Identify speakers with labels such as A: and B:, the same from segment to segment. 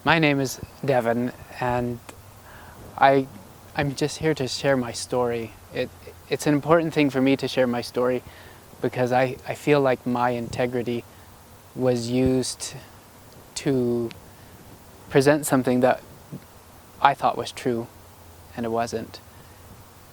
A: My name is Devin, and I'm just here to share my story. It's an important thing for me to share my story because I feel like my integrity was used to present something that I thought was true, and it wasn't.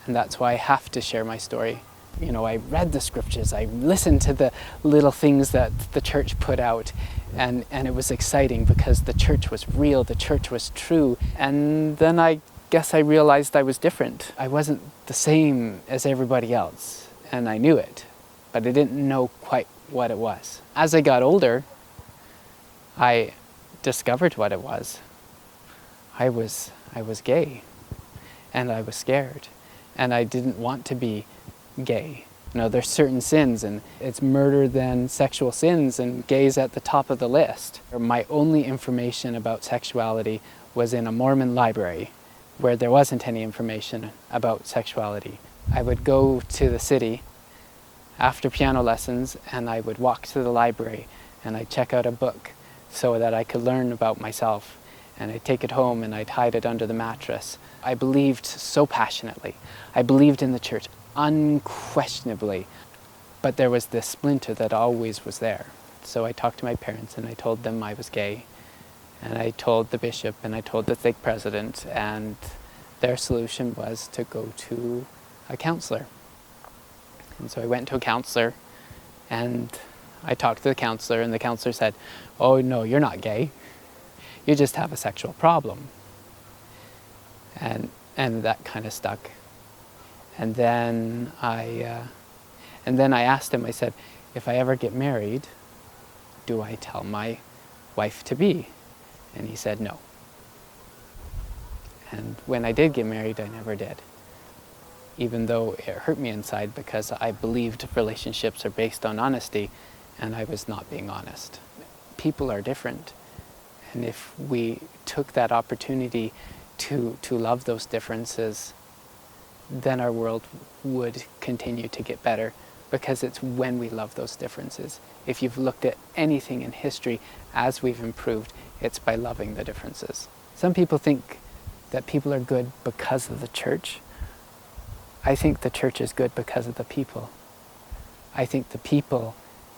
A: And that's why I have to share my story. You know, I read the scriptures, I listened to the little things that the church put out, and it was exciting because the church was real, the church was true. And then I guess I realized I was different. I wasn't the same as everybody else, and I knew it, but I didn't know quite what it was. As I got older, I discovered what it was. I was gay, and I was scared, and I didn't want to be gay. You know, there's certain sins, and it's murder than sexual sins, and gay's at the top of the list. My only information about sexuality was in a Mormon library where there wasn't any information about sexuality. I would go to the city after piano lessons, and I would walk to the library and I'd check out a book so that I could learn about myself, and I'd take it home and I'd hide it under the mattress. I believed so passionately. I believed in the church unquestionably, but there was this splinter that always was there. So I talked to my parents and I told them I was gay, and I told the bishop and I told the stake president, and their solution was to go to a counselor. And so I went to a counselor and I talked to the counselor, and the counselor said, "Oh no, you're not gay. You just have a sexual problem." And that kind of stuck. And then I asked him, I said, "If I ever get married, do I tell my wife to be?" And he said no. And when I did get married, I never did. Even though it hurt me inside because I believed relationships are based on honesty, and I was not being honest. People are different. And if we took that opportunity to love those differences, then our world would continue to get better, because it's when we love those differences. If you've looked at anything in history as we've improved, it's by loving the differences. Some people think that people are good because of the church. I think the church is good because of the people. I think the people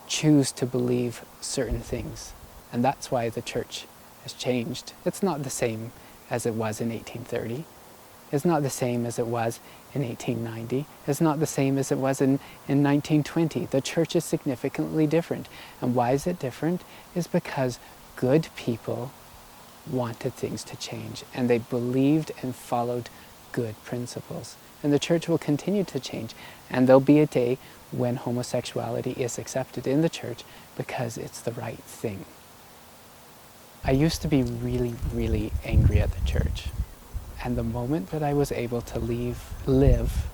A: choose to believe certain things, and that's why the church has changed. It's not the same as it was in 1830. It's not the same as it was in 1890. It's not the same as it was in 1920. The church is significantly different. And why is it different? Is because good people wanted things to change, and they believed and followed good principles. And the church will continue to change, and there'll be a day when homosexuality is accepted in the church because it's the right thing. I used to be really, really angry at the church. And the moment that I was able to live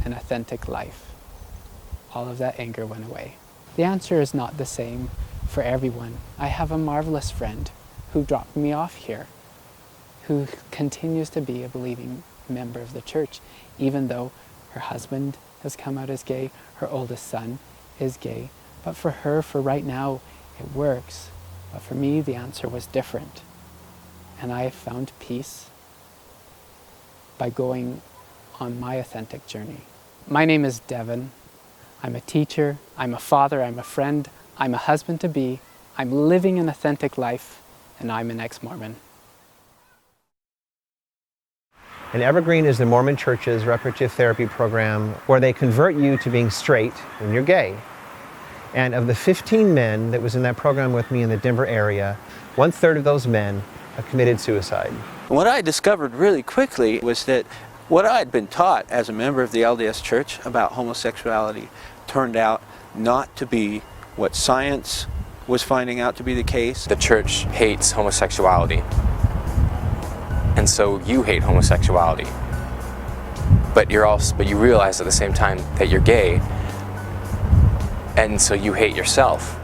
A: an authentic life, all of that anger went away. The answer is not the same for everyone. I have a marvelous friend who dropped me off here, who continues to be a believing member of the church, even though her husband has come out as gay, her oldest son is gay. But for her, for right now, it works. But for me, the answer was different. And I have found peace by going on my authentic journey. My name is Devin. I'm a teacher, I'm a father, I'm a friend, I'm a husband-to-be, I'm living an authentic life, and I'm an ex-Mormon.
B: And Evergreen is the Mormon Church's reparative therapy program where they convert you to being straight when you're gay. And of the 15 men that was in that program with me in the Denver area, 1/3 of those men have committed suicide.
C: What I discovered really quickly was that what I had been taught as a member of the LDS Church about homosexuality turned out not to be what science was finding out to be the case.
D: The church hates homosexuality, and so you hate homosexuality. But you realize at the same time that you're gay, and so you hate yourself.